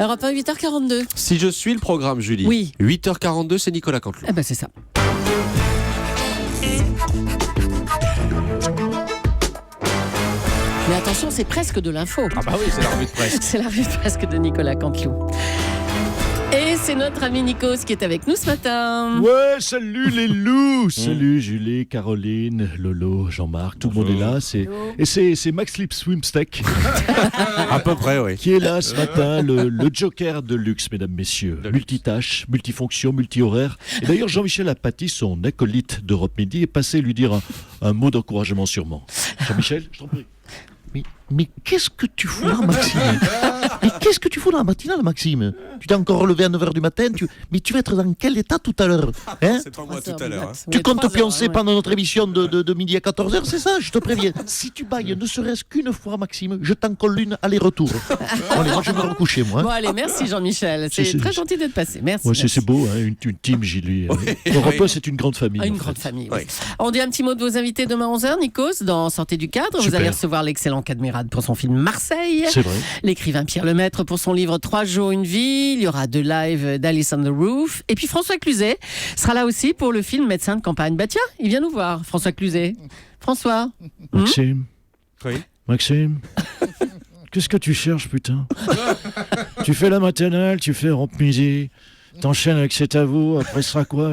Europe 1, 8h42. Si je suis le programme, Julie, Oui. 8h42, c'est Nicolas Canteloup. Eh ben c'est ça. Mais attention, c'est presque de l'info. Ah bah oui, c'est la revue de presse. C'est la revue de presse de Nicolas Canteloup. Et c'est notre ami Nikos qui est avec nous ce matin. Ouais, salut les loups. Salut Julie, Caroline, Lolo, Jean-Marc, tout le monde est là. Et c'est Max Lip Swimsteak À peu près, oui. qui est là ce matin, le joker de luxe, mesdames, messieurs. Multitâche, multifonction, multi-horaire. Et d'ailleurs, Jean-Michel Apathy, son acolyte d'Europe Midi, est passé lui dire un mot d'encouragement sûrement. Jean-Michel, je t'en prie. Mais qu'est-ce que tu fous là, Maxime? Mais qu'est-ce que tu fous dans la matinale, Maxime? Tu t'es encore levé à 9h du matin, mais tu vas être dans quel état tout à l'heure, hein? C'est pas moi tout à l'heure. Tu comptes te pioncer pendant notre émission de midi à 14h, c'est ça? Je te préviens. Si tu bailles ne serait-ce qu'une fois, Maxime, je t'en colle une aller-retour. Allez, moi je vais me recoucher, moi. Bon allez, merci Jean-Michel. C'est très gentil d'être passé. Merci. Ouais, merci. c'est beau, hein, une team Julie. Europe 1, c'est une grande famille. Ah, une en grande fait. famille. Oui. Oui. On dit un petit mot de vos invités demain 11h, Nikos, dans Sortez du cadre. Vous Super. allez recevoir l'excellent Cadmerade pour son film Marseille. C'est vrai. L'écrivain Pierre Lemaître pour son livre 3 jours, une vie. Il y aura deux lives d'Alice on the Roof. Et puis François Cluzet sera là aussi pour le film Médecin de campagne. Bah tiens, il vient nous voir, François Cluzet. François. Maxime, Oui. Maxime, qu'est-ce que tu cherches, putain? Tu fais la matinale, tu fais Europe Midi, t'enchaînes avec C'est à vous, après ce sera quoi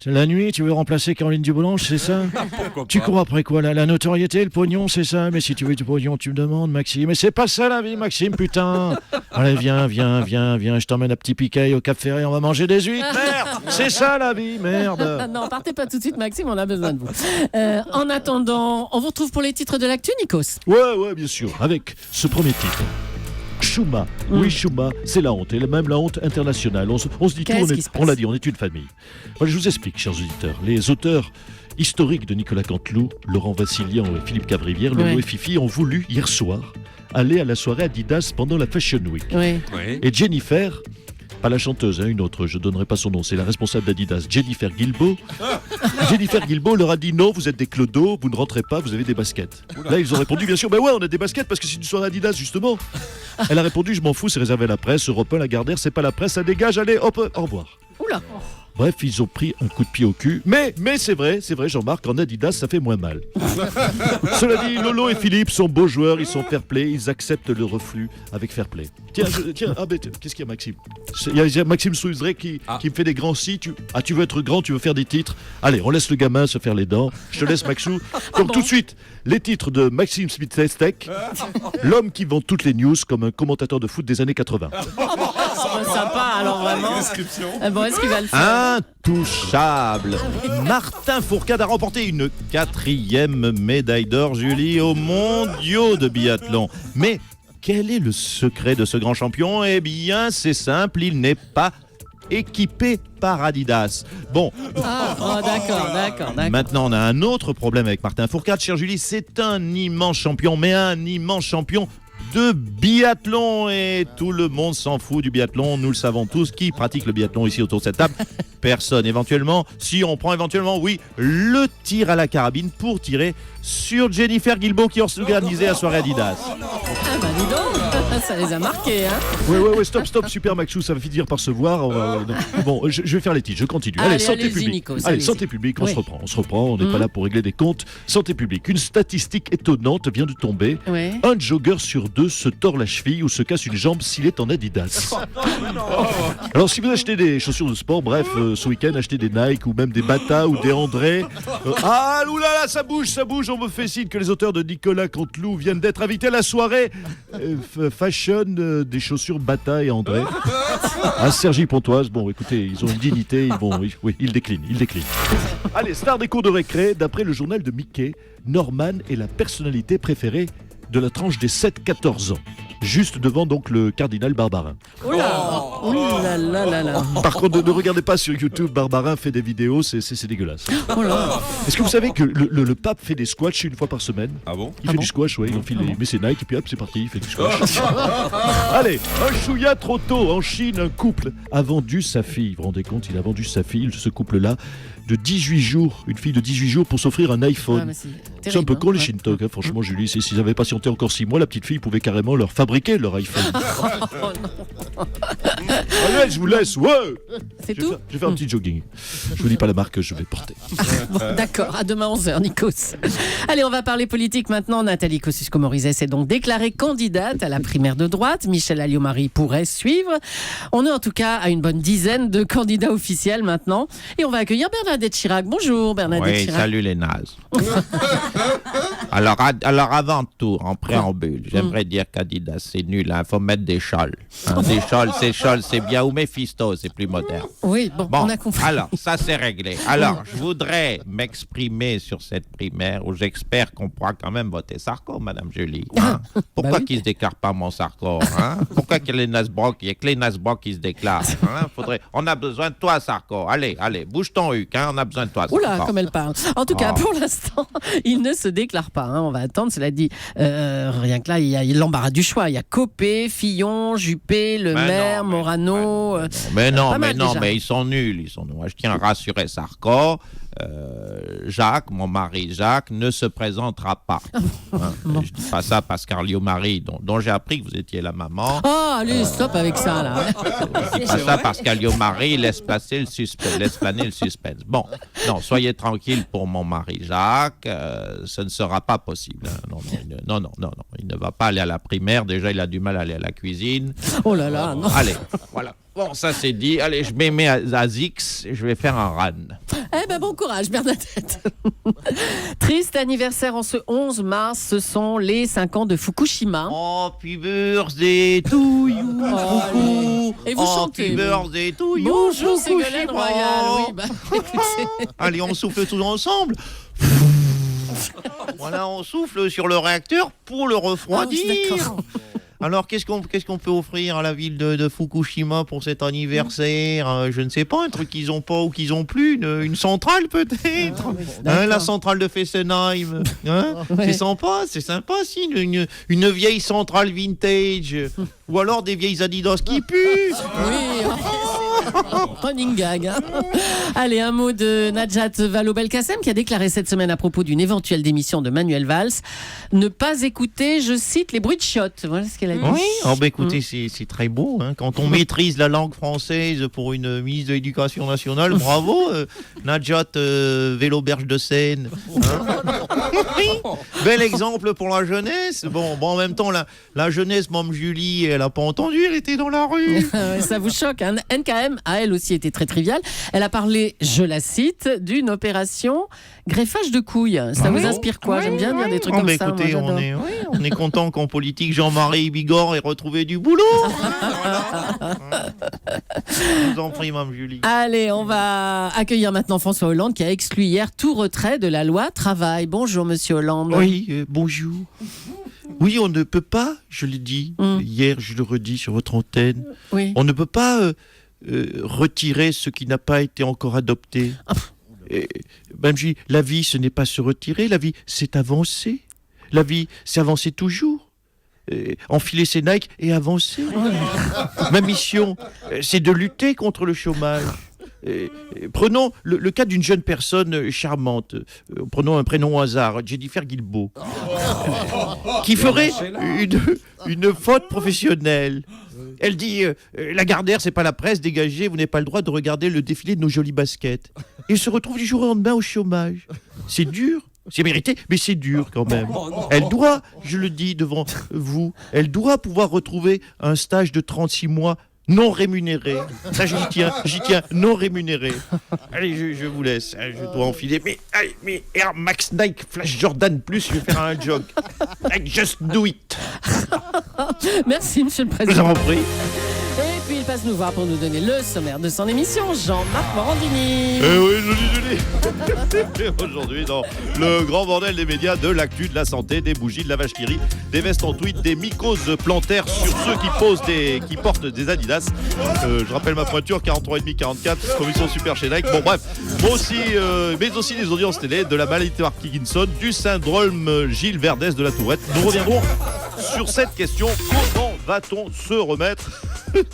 la nuit, tu veux remplacer Caroline Dublanche, c'est ça? Tu cours après quoi la notoriété, le pognon, c'est ça? Mais si tu veux du pognon, tu me demandes, Maxime. Mais c'est pas ça la vie, Maxime, putain! Allez, viens, je t'emmène à Petit Piquet au Cap Ferré, on va manger des huîtres, merde! C'est ça la vie, merde! Non, partez pas tout de suite, Maxime, on a besoin de vous. En attendant, on vous retrouve pour les titres de l'actu, Nikos. Ouais, bien sûr, avec ce premier titre. Chouma, oui Chouma, c'est la honte, et même la honte internationale. On se dit tout, Qu'est-ce qui se passe on l'a dit, on est une famille. Voilà, je vous explique, chers auditeurs. Les auteurs historiques de Nicolas Canteloup, Laurent Vassilian et Philippe Cavrivière, Lolo Ouais. et Fifi, ont voulu, hier soir, aller à la soirée Adidas pendant la Fashion Week. Oui. Oui. Et Jennifer, pas la chanteuse, une autre, je donnerai pas son nom, c'est la responsable d'Adidas, Jennifer Guilbeault. Jennifer Guilbeault leur a dit non, vous êtes des clodos, vous ne rentrez pas, vous avez des baskets. Là, ils ont répondu, bien sûr, ben ouais, on a des baskets parce que c'est une soirée Adidas, justement. Elle a répondu, je m'en fous, c'est réservé à la presse, Europe 1, Lagardère, c'est pas la presse, ça dégage, allez, hop, au revoir. Oula. Bref, ils ont pris un coup de pied au cul. Mais c'est vrai, Jean-Marc, en Adidas, ça fait moins mal. Cela dit, Lolo et Philippe sont beaux joueurs, ils sont fair-play, ils acceptent le reflux avec fair-play. Tiens, qu'est-ce qu'il y a, Maxime? Il y a Maxime Souzeret qui me fait des grands si. Tu veux être grand, tu veux faire des titres. Allez, on laisse le gamin se faire les dents. Je te laisse, Maxou. Donc tout de suite, les titres de Maxime Smith-Testek, l'homme qui vend toutes les news comme un commentateur de foot des années 80. Sympa, alors vraiment. Bon, est-ce qu'il va le faire? Intouchable. Martin Fourcade a remporté une 4e médaille d'or, Julie, aux mondiaux de biathlon. Mais quel est le secret de ce grand champion? Eh bien, c'est simple, il n'est pas équipé par Adidas. Bon, D'accord. maintenant on a un autre problème avec Martin Fourcade, chère Julie, c'est un immense champion, mais un immense champion de biathlon, et tout le monde s'en fout du biathlon, nous le savons tous. Qui pratique le biathlon ici autour de cette table? Personne. Éventuellement, si on prend éventuellement, oui, le tir à la carabine pour tirer sur Jennifer Guilbeault qui organisait la soirée Adidas. Ah bah dis donc, ça les a marqués, hein. Ouais, stop, super Maxou, ça va finir par se voir. Bon, je vais faire les titres, je continue. Allez, santé allez-y, publique. Nikos, Allez, allez-y. santé publique, on Oui. se reprend, on n'est pas là pour régler des comptes. Santé publique, une statistique étonnante vient de tomber. Ouais. Un jogger sur 2 se tord la cheville ou se casse une jambe s'il est en Adidas. Alors si vous achetez des chaussures de sport, bref, ce week-end, achetez des Nike ou même des Bata ou des André. Oulala, ça bouge, on me fait signe que les auteurs de Nicolas Canteloup viennent d'être invités à la soirée fashion des chaussures Bata et André. À Cergy Pontoise, bon écoutez, ils ont une dignité, ils déclinent. Allez, star des cours de récré, d'après le journal de Mickey, Norman est la personnalité préférée de la tranche des 7-14 ans. Juste devant donc le cardinal Barbarin. Oula. Oh là là là là. Par contre, ne regardez pas sur YouTube, Barbarin fait des vidéos, c'est dégueulasse. Oh là. Est-ce que vous savez que le pape fait des squats une fois par semaine? Ah bon? Il fait du squash, oui. Il met ses Nike et puis hop, c'est parti, il fait du squash. Allez, un chouïa trop tôt. En Chine, un couple a vendu sa fille. Vous vous rendez compte, il a vendu sa fille, ce couple-là, de 18 jours. Une fille de 18 jours pour s'offrir un iPhone. C'est un peu con les Shintok, hein, franchement, Julie. S'ils avaient patienté encore 6 mois, la petite fille pouvait carrément leur fabriquer leur iPhone. Allez, je vous laisse, ouais. C'est tout. Je vais faire un petit jogging. Je vous dis pas la marque que je vais porter. Bon, d'accord, à demain 11h, Nikos. Allez, on va parler politique maintenant. Nathalie Kosciusko-Morizet s'est donc déclarée candidate à la primaire de droite. Michel Alliot-Marie pourrait suivre. On est en tout cas à une bonne dizaine de candidats officiels maintenant. Et on va accueillir Bernadette Chirac. Bonjour Bernadette Chirac. Salut les nazes. alors avant tout, en préambule, j'aimerais dire qu'Adidas c'est nul, il faut mettre des chols. Des chols, c'est bien, ou Mephisto, c'est plus moderne. Oui, bon, on a compris. Alors, ça c'est réglé. Alors, je voudrais m'exprimer sur cette primaire où j'espère qu'on pourra quand même voter Sarko, Madame Julie. Hein? Pourquoi qu'il se déclare pas mon Sarko, hein? Pourquoi qu'il y a que les Nasbrock qui se déclarent, hein? On a besoin de toi, Sarko. Allez, bouge ton huc, hein? On a besoin de toi, Sarko. Oula, comme elle parle. En tout cas, pour l'instant, il ne se déclare pas. Hein. On va attendre, cela dit. Rien que là, il y a l'embarras du choix. Il y a Copé, Fillon, Juppé, Le Maire, Morano. Mais ils sont nuls. Moi, je tiens à rassurer Sarko. Jacques, mon mari Jacques, ne se présentera pas. Hein, je dis pas ça parce qu'Alliot-Marie, dont j'ai appris que vous étiez la maman. Oh, allez, stop avec ça, là. Je dis pas ça parce qu'Alliot-Marie laisse planer le suspense. Bon, non, soyez tranquille pour mon mari Jacques, ce ne sera pas possible. Hein. Non, il ne va pas aller à la primaire. Déjà, il a du mal à aller à la cuisine. Oh là là, non. Allez, voilà. Bon, ça c'est dit. Allez, je me mets à Zix, je vais faire un run. Eh ben, bon courage, Bernadette. Triste anniversaire en ce 11 mars, ce sont les 5 ans de Fukushima. Oh, happy birthday to you, Fuku. Et vous chantez. Happy birthday to you, Bonjour, Fukushima. Ségolène Royal. Oui, bah, écoutez. Allez, on souffle tous ensemble. Voilà, on souffle sur le réacteur pour le refroidir. Ah, d'accord. Alors, qu'est-ce qu'on peut offrir à la ville de Fukushima pour cet anniversaire? Je ne sais pas, un truc qu'ils n'ont pas ou qu'ils n'ont plus, une centrale peut-être, la centrale de Fessenheim. Hein, Ouais. C'est sympa si, une vieille centrale vintage, ou alors des vieilles Adidas qui puent. Oui. Running gag. Hein. Allez, un mot de Najat Vallaud-Belkacem qui a déclaré cette semaine à propos d'une éventuelle démission de Manuel Valls ne pas écouter, je cite, les bruits de chiottes. Voilà ce qu'elle a dit. Oui, écoutez, c'est très beau. Hein. Quand on maîtrise la langue française pour une ministre de l'Éducation nationale, bravo, Najat Vélo-Berge de Seine. Hein. Bel exemple pour la jeunesse. Bon, en même temps, la jeunesse, Mme Julie, elle n'a pas entendu, elle était dans la rue. Ça vous choque. Hein. NKM a elle aussi été très triviale. Elle a parlé, je la cite, d'une opération greffage de couilles. Ça vous inspire quoi? J'aime bien dire des trucs comme ça. Écoutez, moi, on est content qu'en politique, Jean-Marie Bigorre ait retrouvé du boulot. Je vous en prie, Mme Julie. Allez, on va accueillir maintenant François Hollande qui a exclu hier tout retrait de la loi travail. Bonjour, monsieur Hollande. Oui, bonjour. Oui, on ne peut pas, je l'ai dit hier, je le redis sur votre antenne, Oui. on ne peut pas retirer ce qui n'a pas été encore adopté. Même si la vie, ce n'est pas se retirer, la vie, c'est avancer. La vie, c'est avancer toujours. Enfiler ses Nike et avancer. Ma mission, c'est de lutter contre le chômage. Prenons le cas d'une jeune personne charmante. Prenons un prénom au hasard, Jennifer Guilbeault, qui ferait une faute professionnelle. Elle dit Lagardère, c'est pas la presse, dégagez, vous n'avez pas le droit de regarder le défilé de nos jolies baskets. Et se retrouve du jour au lendemain au chômage. C'est dur. C'est mérité, mais c'est dur quand même. Elle doit, je le dis devant vous, elle doit pouvoir retrouver un stage de 36 mois non rémunéré. Ça, j'y tiens, non rémunéré. Allez, je vous laisse, je dois enfiler. Mais Air Max Nike Flash Jordan Plus, je vais faire un jog. Just do it. Merci, monsieur le Je Président. vous en prie. Et puis, passe nous voir pour nous donner le sommaire de son émission, Jean-Marc Morandini. Eh oui, joli. Et aujourd'hui, dans le grand bordel des médias, de l'actu, de la santé, des bougies, de la vache qui rit, des vestes en tweed, des mycoses plantaires sur ceux qui portent des Adidas. Je rappelle ma pointure, 43,5, 44, commission super chez Nike. Bon bref, moi aussi, mais aussi des audiences télé, de la maladie de Parkinson, du syndrome Gilles Verdès de la Tourette. Nous reviendrons sur cette question: comment va-t-on se remettre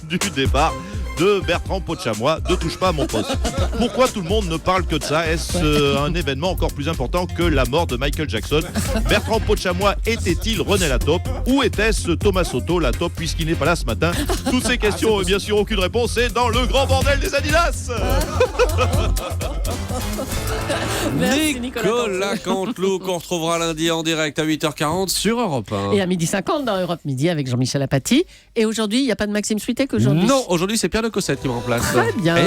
du départ de Bertrand Pot-de-Chamois de Touche pas à mon poste? Pourquoi tout le monde ne parle que de ça? Est-ce un événement encore plus important que la mort de Michael Jackson? Bertrand Pot-de-Chamois était-il René Lataupe? Ou était-ce Thomas Soto Lataupe, puisqu'il n'est pas là ce matin? Toutes ces questions et bien sûr aucune réponse, c'est dans le grand bordel des Adidas. Merci, Nicolas Canteloup, qu'on retrouvera lundi en direct à 8h40 sur Europe 1. Et à 12h50 dans Europe Midi avec Jean-Michel Apathy. Et aujourd'hui, il n'y a pas de Maxime Switek aujourd'hui? Non, aujourd'hui c'est Pierre de Cossette qui me remplace. Très bien. Et